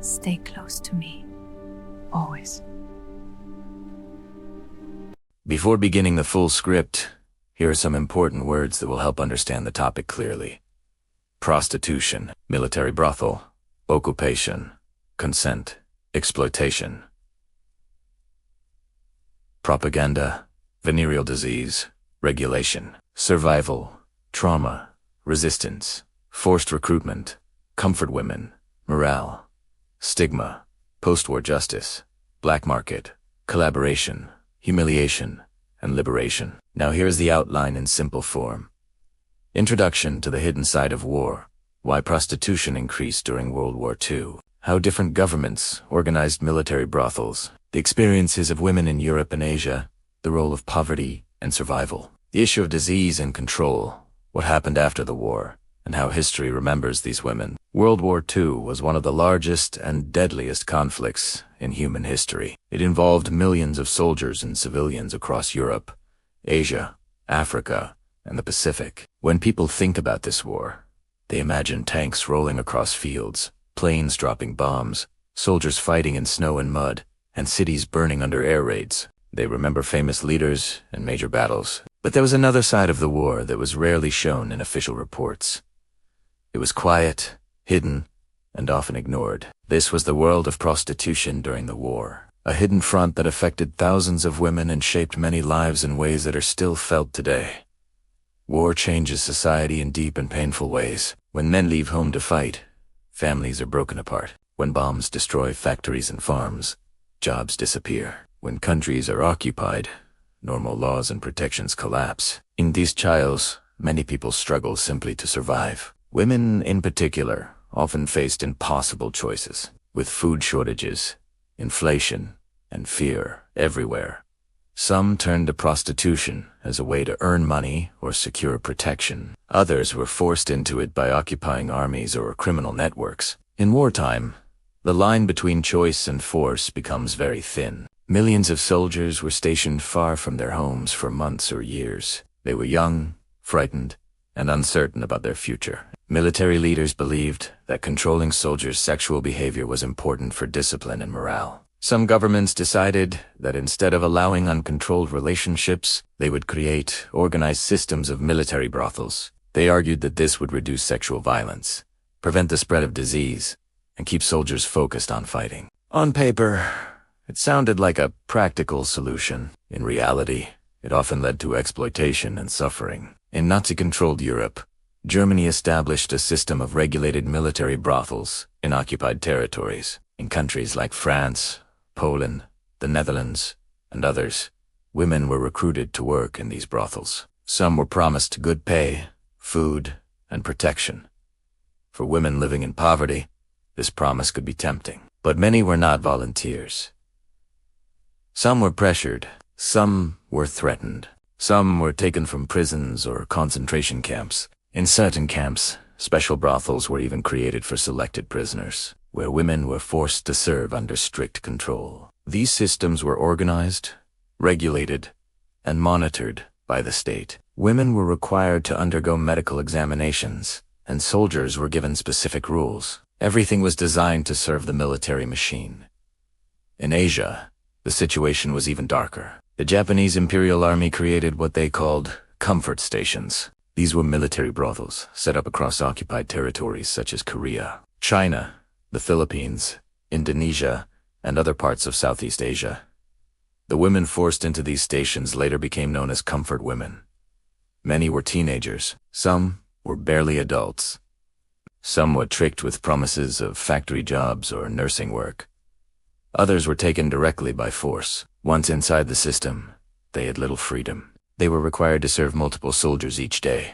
Stay close to me. Always. Before beginning the full script, here are some important words that will help understand the topic clearly. Prostitution, military brothel, occupation, consent, exploitation. Propaganda, venereal disease, regulation, survival, trauma, resistance, forced recruitment, comfort women, morale, stigma, post-war justice, black market, collaboration, humiliation, and liberation. Now here's the outline in simple form. Introduction to the hidden side of war, why prostitution increased during World War II, how different governments organized military brothels, the experiences of women in Europe and Asia, the role of poverty and survival, the issue of disease and control, what happened after the war, and how history remembers these women. World War II was one of the largest and deadliest conflicts in human history. It involved millions of soldiers and civilians across Europe, Asia, Africa, and the Pacific. When people think about this war, they imagine tanks rolling across fields, planes dropping bombs, soldiers fighting in snow and mud, and cities burning under air raids. They remember famous leaders and major battles. But there was another side of the war that was rarely shown in official reports. It was quiet, hidden, and often ignored. This was the world of prostitution during the war, a hidden front that affected thousands of women and shaped many lives in ways that are still felt today. War changes society in deep and painful ways. When men leave home to fight, families are broken apart. When bombs destroy factories and farms, jobs disappear. When countries are occupied, normal laws and protections collapse. In these trials, many people struggle simply to survive. Women, in particular, often faced impossible choices, with food shortages, inflation, and fear everywhere. Some turned to prostitution as a way to earn money or secure protection. Others were forced into it by occupying armies or criminal networks. In wartime, the line between choice and force becomes very thin. Millions of soldiers were stationed far from their homes for months or years. They were young, frightened, and uncertain about their future. Military leaders believed that controlling soldiers' sexual behavior was important for discipline and morale. Some governments decided that instead of allowing uncontrolled relationships, they would create organized systems of military brothels. They argued that this would reduce sexual violence, prevent the spread of disease, and keep soldiers focused on fighting. On paper, it sounded like a practical solution. In reality, it often led to exploitation and suffering. In Nazi-controlled Europe, Germany established a system of regulated military brothels in occupied territories. In countries like France, Poland, the Netherlands, and others, women were recruited to work in these brothels. Some were promised good pay, food, and protection. For women living in poverty, this promise could be tempting, but many were not volunteers. Some were pressured, some were threatened, some were taken from prisons or concentration camps. In certain camps, special brothels were even created for selected prisoners, where women were forced to serve under strict control. These systems were organized, regulated, and monitored by the state. Women were required to undergo medical examinations, and soldiers were given specific rules. Everything was designed to serve the military machine. In Asia, the situation was even darker. The Japanese Imperial Army created what they called comfort stations. These were military brothels set up across occupied territories such as Korea, China, the Philippines, Indonesia, and other parts of Southeast Asia. The women forced into these stations later became known as comfort women. Many were teenagers. Some were barely adults. Some were tricked with promises of factory jobs or nursing work. Others were taken directly by force. Once inside the system, they had little freedom. They were required to serve multiple soldiers each day.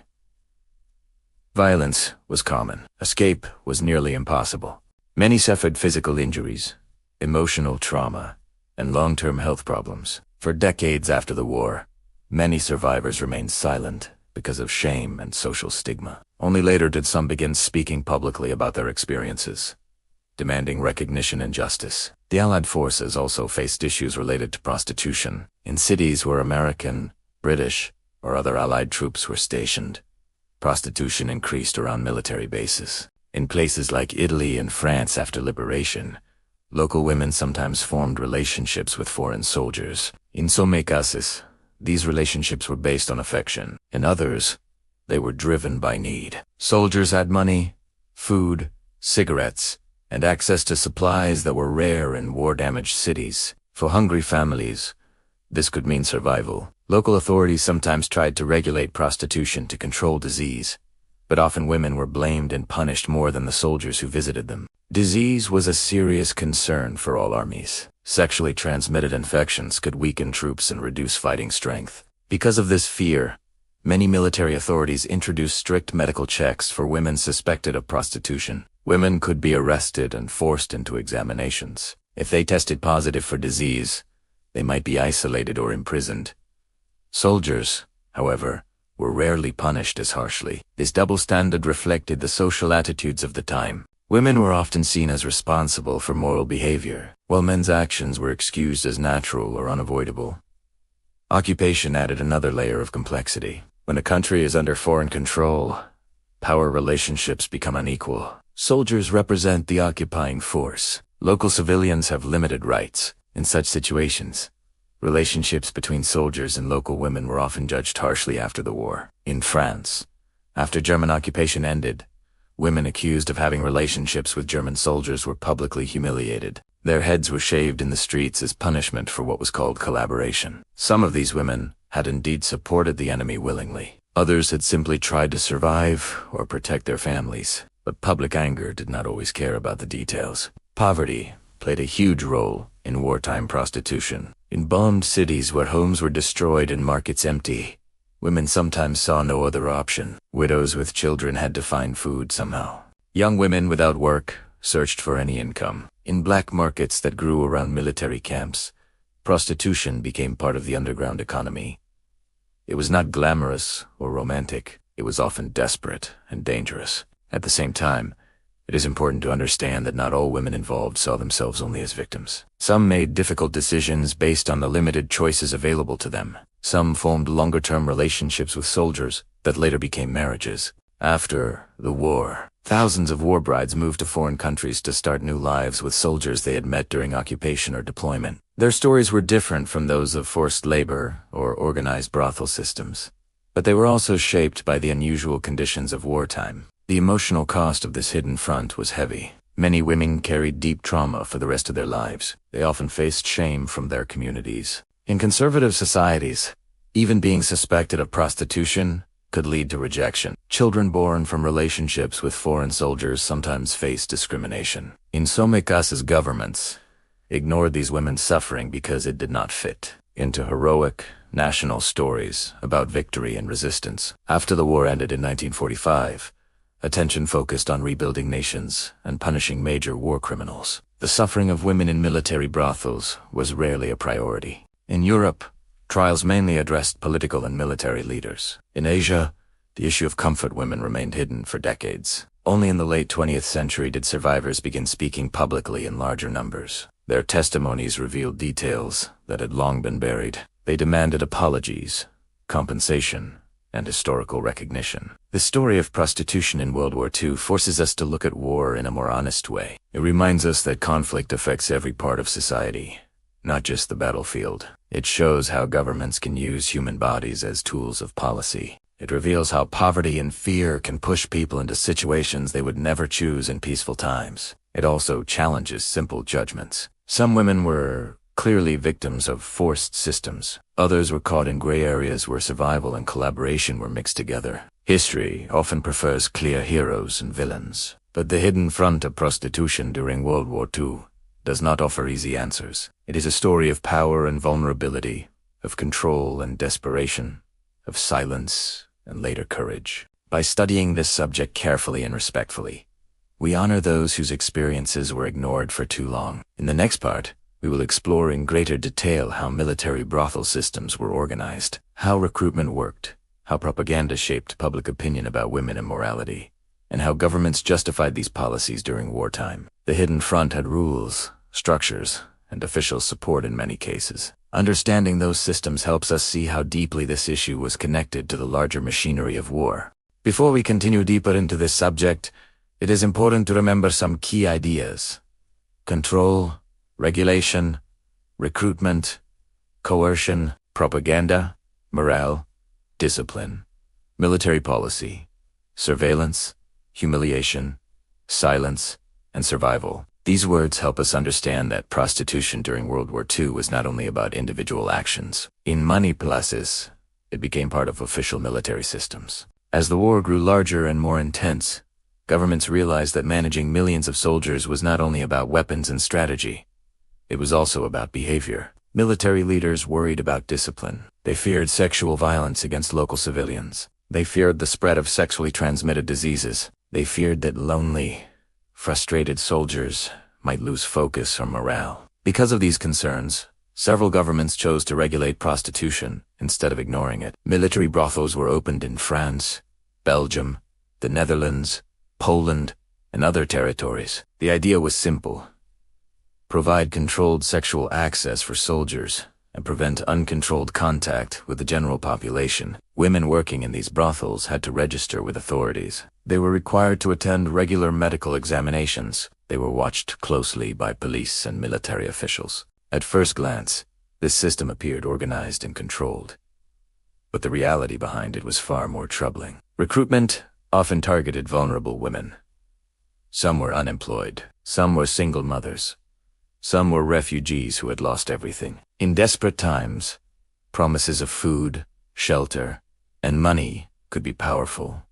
Violence was common. Escape was nearly impossible. Many suffered physical injuries, emotional trauma, and long-term health problems. For decades after the war, many survivors remained silent because of shame and social stigma. Only later did some begin speaking publicly about their experiences, demanding recognition and justice. The Allied forces also faced issues related to prostitution. In cities where American, British, or other Allied troops were stationed, prostitution increased around military bases. In places like Italy and France after liberation, local women sometimes formed relationships with foreign soldiers. In some cases, these relationships were based on affection. In others, they were driven by need. Soldiers had money, food, cigarettes, and access to supplies that were rare in war-damaged cities. For hungry families, this could mean survival. Local authorities sometimes tried to regulate prostitution to control disease, but often women were blamed and punished more than the soldiers who visited them. Disease was a serious concern for all armies. Sexually transmitted infections could weaken troops and reduce fighting strength. Because of this fear, many military authorities introduced strict medical checks for women suspected of prostitution. Women could be arrested and forced into examinations. If they tested positive for disease, they might be isolated or imprisoned. Soldiers, however, were rarely punished as harshly. This double standard reflected the social attitudes of the time. Women were often seen as responsible for moral behavior, while men's actions were excused as natural or unavoidable. Occupation added another layer of complexity. When a country is under foreign control, power relationships become unequal. Soldiers represent the occupying force. Local civilians have limited rights. In such situations, relationships between soldiers and local women were often judged harshly after the war. In France, after German occupation ended, women accused of having relationships with German soldiers were publicly humiliated. Their heads were shaved in the streets as punishment for what was called collaboration. Some of these women had indeed supported the enemy willingly. Others had simply tried to survive or protect their families. But public anger did not always care about the details. Poverty played a huge role in wartime prostitution. In bombed cities where homes were destroyed and markets empty, women sometimes saw no other option. Widows with children had to find food somehow. Young women without work searched for any income. In black markets that grew around military camps, prostitution became part of the underground economy. It was not glamorous or romantic. It was often desperate and dangerous. At the same time, it is important to understand that not all women involved saw themselves only as victims. Some made difficult decisions based on the limited choices available to them. Some formed longer-term relationships with soldiers that later became marriages. After the war, thousands of war brides moved to foreign countries to start new lives with soldiers they had met during occupation or deployment. Their stories were different from those of forced labor or organized brothel systems, but they were also shaped by the unusual conditions of wartime. The emotional cost of this hidden front was heavy. Many women carried deep trauma for the rest of their lives. They often faced shame from their communities. In conservative societies, even being suspected of prostitution could lead to rejection. Children born from relationships with foreign soldiers sometimes faced discrimination. In some cases, governments ignored these women's suffering because it did not fit into heroic national stories about victory and resistance. After the war ended in 1945, attention focused on rebuilding nations and punishing major war criminals. The suffering of women in military brothels was rarely a priority. In Europe, trials mainly addressed political and military leaders. In Asia, the issue of comfort women remained hidden for decades. Only in the late 20th century did survivors begin speaking publicly in larger numbers. Their testimonies revealed details that had long been buried. They demanded apologies, compensation, and historical recognition. The story of prostitution in World War II forces us to look at war in a more honest way. It reminds us that conflict affects every part of society, not just the battlefield. It shows how governments can use human bodies as tools of policy. It reveals how poverty and fear can push people into situations they would never choose in peaceful times. It also challenges simple judgments. Some women were clearly victims of forced systems. Others were caught in gray areas where survival and collaboration were mixed together. History often prefers clear heroes and villains, but the hidden front of prostitution during World War II does not offer easy answers. It is a story of power and vulnerability, of control and desperation, of silence and later courage. By studying this subject carefully and respectfully, we honor those whose experiences were ignored for too long. In the next part, we will explore in greater detail how military brothel systems were organized, how recruitment worked, how propaganda shaped public opinion about women and morality, and how governments justified these policies during wartime. The hidden front had rules, structures, and official support in many cases. Understanding those systems helps us see how deeply this issue was connected to the larger machinery of war. Before we continue deeper into this subject, it is important to remember some key ideas: control, regulation, recruitment, coercion, propaganda, morale, discipline, military policy, surveillance, humiliation, silence, and survival. These words help us understand that prostitution during World War II was not only about individual actions. In many places, it became part of official military systems. As the war grew larger and more intense, governments realized that managing millions of soldiers was not only about weapons and strategy, it was also about behavior. Military leaders worried about discipline. They feared sexual violence against local civilians. They feared the spread of sexually transmitted diseases. They feared that lonely, frustrated soldiers might lose focus or morale. Because of these concerns, several governments chose to regulate prostitution instead of ignoring it. Military brothels were opened in France, Belgium, the Netherlands, Poland, and other territories. The idea was simple: provide controlled sexual access for soldiers and prevent uncontrolled contact with the general population. Women working in these brothels had to register with authorities. They were required to attend regular medical examinations. They were watched closely by police and military officials. At first glance, this system appeared organized and controlled, but the reality behind it was far more troubling. Recruitment often targeted vulnerable women. Some were unemployed. Some were single mothers. Some were refugees who had lost everything. In desperate times, promises of food, shelter, and money could be powerful.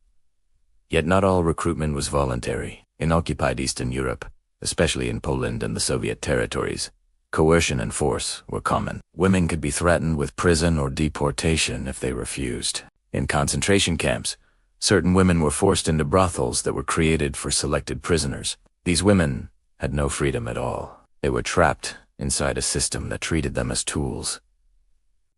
Yet not all recruitment was voluntary. In occupied Eastern Europe, especially in Poland and the Soviet territories, coercion and force were common. Women could be threatened with prison or deportation if they refused. In concentration camps, certain women were forced into brothels that were created for selected prisoners. These women had no freedom at all. They were trapped inside a system that treated them as tools.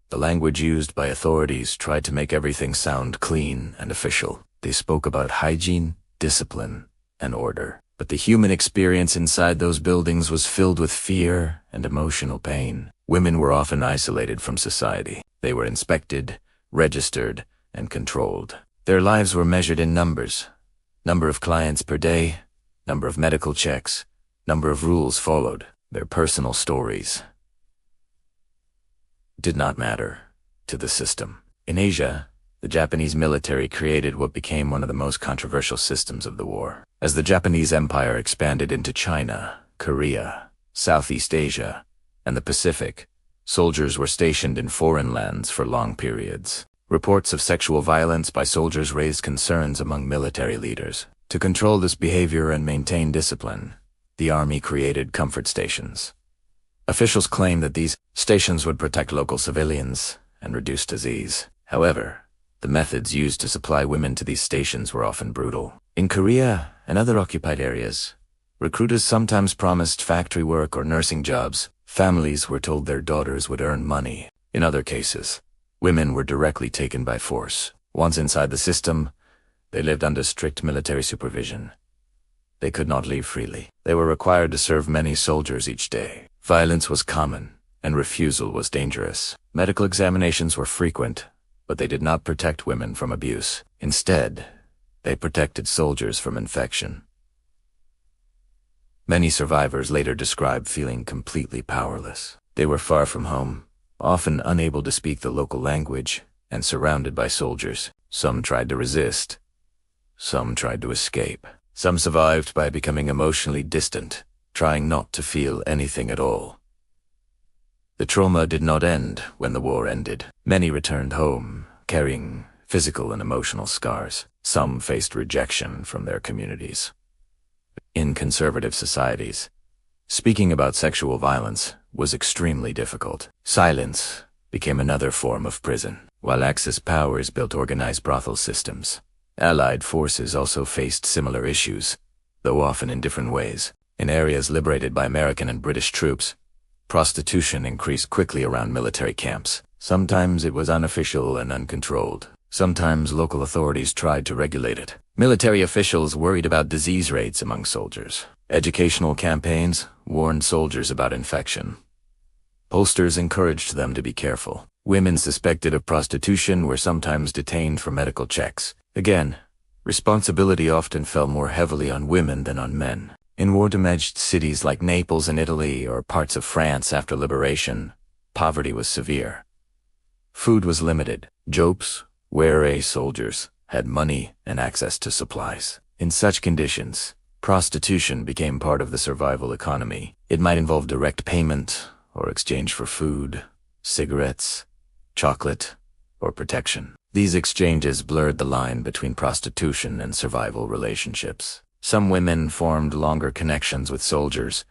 The language used by authorities tried to make everything sound clean and official. They spoke about hygiene, discipline, and order. But the human experience inside those buildings was filled with fear and emotional pain. Women were often isolated from society. They were inspected, registered, and controlled. Their lives were measured in numbers: number of clients per day, number of medical checks, number of rules followed. Their personal stories did not matter to the system. In Asia, the Japanese military created what became one of the most controversial systems of the war. As the Japanese Empire expanded into China, Korea, Southeast Asia, and the Pacific, soldiers were stationed in foreign lands for long periods. Reports of sexual violence by soldiers raised concerns among military leaders. To control this behavior and maintain discipline, the Army created comfort stations. Officials claimed that these stations would protect local civilians and reduce disease. However, the methods used to supply women to these stations were often brutal. In Korea and other occupied areas, recruiters sometimes promised factory work or nursing jobs. Families were told their daughters would earn money. In other cases, women were directly taken by force. Once inside the system, they lived under strict military supervision. They could not leave freely. They were required to serve many soldiers each day. Violence was common, and refusal was dangerous. Medical examinations were frequent, but they did not protect women from abuse. Instead, they protected soldiers from infection. Many survivors later described feeling completely powerless. They were far from home, often unable to speak the local language, and surrounded by soldiers. Some tried to resist. Some tried to escape. Some survived by becoming emotionally distant, trying not to feel anything at all. The trauma did not end when the war ended. Many returned home, carrying physical and emotional scars. Some faced rejection from their communities. In conservative societies, speaking about sexual violence was extremely difficult. Silence became another form of prison. While Axis powers built organized brothel systems, Allied forces also faced similar issues, though often in different ways. In areas liberated by American and British troops, prostitution increased quickly around military camps. Sometimes it was unofficial and uncontrolled. Sometimes local authorities tried to regulate it. Military officials worried about disease rates among soldiers. Educational campaigns warned soldiers about infection. Posters encouraged them to be careful. Women suspected of prostitution were sometimes detained for medical checks. Again, responsibility often fell more heavily on women than on men. In war-damaged cities like Naples in Italy or parts of France after liberation, poverty was severe. Food was limited. Jopes, WWII soldiers, had money and access to supplies. In such conditions, prostitution became part of the survival economy. It might involve direct payment or exchange for food, cigarettes, chocolate, or protection. These exchanges blurred the line between prostitution and survival relationships. Some women formed longer connections with soldiers,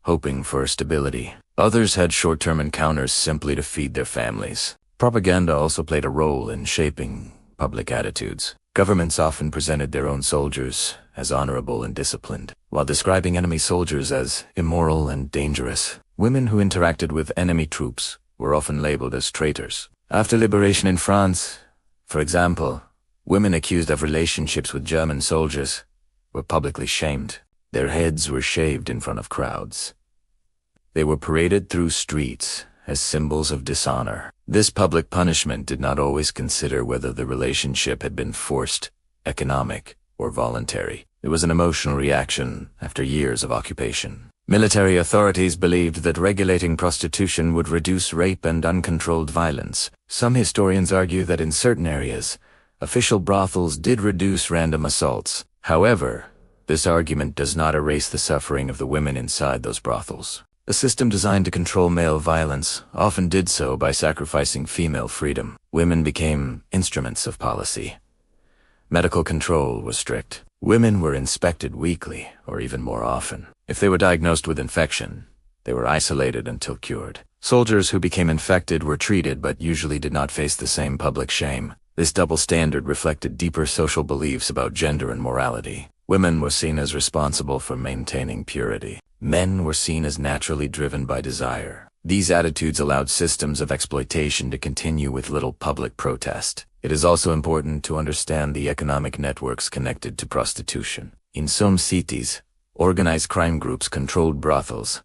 hoping for stability. Others had short-term encounters simply to feed their families. Propaganda also played a role in shaping public attitudes. Governments often presented their own soldiers as honorable and disciplined, while describing enemy soldiers as immoral and dangerous. Women who interacted with enemy troops were often labeled as traitors. After liberation in France, for example, women accused of relationships with German soldiers were publicly shamed. Their heads were shaved in front of crowds. They were paraded through streets as symbols of dishonor. This public punishment did not always consider whether the relationship had been forced, economic, or voluntary. It was an emotional reaction after years of occupation. Military authorities believed that regulating prostitution would reduce rape and uncontrolled violence. Some historians argue that in certain areas, official brothels did reduce random assaults. However, this argument does not erase the suffering of the women inside those brothels. A system designed to control male violence often did so by sacrificing female freedom. Women became instruments of policy. Medical control was strict. Women were inspected weekly, or even more often. If they were diagnosed with infection, they were isolated until cured. Soldiers who became infected were treated but usually did not face the same public shame. This double standard reflected deeper social beliefs about gender and morality. Women were seen as responsible for maintaining purity. Men were seen as naturally driven by desire. These attitudes allowed systems of exploitation to continue with little public protest. It is also important to understand the economic networks connected to prostitution. In some cities, organized crime groups controlled brothels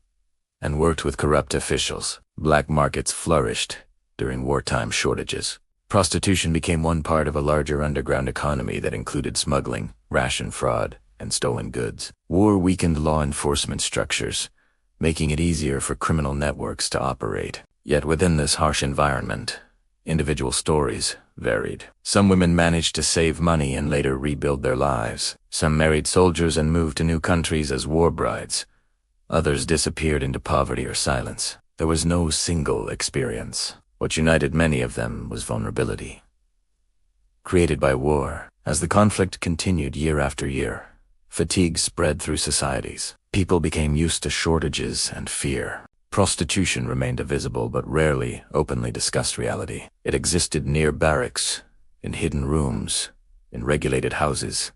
and worked with corrupt officials. Black markets flourished during wartime shortages. Prostitution became one part of a larger underground economy that included smuggling, ration fraud, and stolen goods. War weakened law enforcement structures, making it easier for criminal networks to operate. Yet within this harsh environment, individual stories varied. Some women managed to save money and later rebuild their lives. Some married soldiers and moved to new countries as war brides. Others disappeared into poverty or silence. There was no single experience. What united many of them was vulnerability, created by war. As the conflict continued year after year, fatigue spread through societies. People became used to shortages and fear. Prostitution remained a visible but rarely openly discussed reality. It existed near barracks, in hidden rooms, in regulated houses,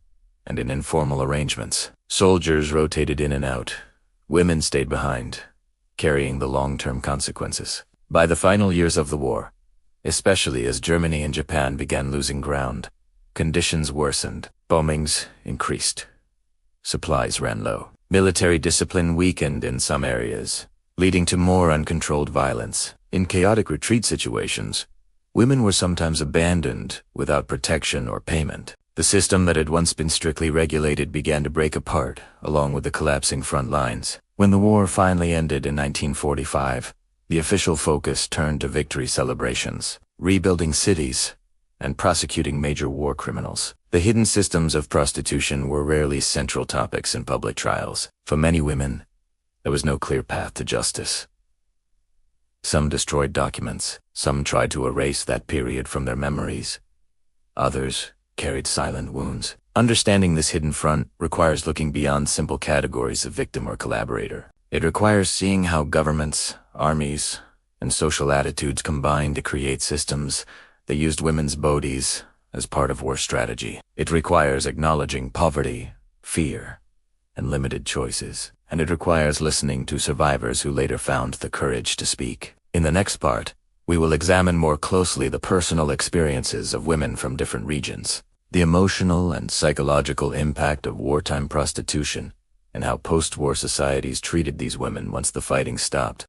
and in informal arrangements. Soldiers rotated in and out. Women stayed behind, carrying the long-term consequences. By the final years of the war, especially as Germany and Japan began losing ground, conditions worsened. Bombings increased. Supplies ran low. Military discipline weakened in some areas, leading to more uncontrolled violence. In chaotic retreat situations, women were sometimes abandoned without protection or payment. The system that had once been strictly regulated began to break apart, along with the collapsing front lines. When the war finally ended in 1945, the official focus turned to victory celebrations, rebuilding cities, and prosecuting major war criminals. The hidden systems of prostitution were rarely central topics in public trials. For many women, there was no clear path to justice. Some destroyed documents. Some tried to erase that period from their memories. Others carried silent wounds. Understanding this hidden front requires looking beyond simple categories of victim or collaborator. It requires seeing how governments, armies, and social attitudes combined to create systems that used women's bodies as part of war strategy. It requires acknowledging poverty, fear, and limited choices. And it requires listening to survivors who later found the courage to speak. In the next part, we will examine more closely the personal experiences of women from different regions, the emotional and psychological impact of wartime prostitution, and how post-war societies treated these women once the fighting stopped.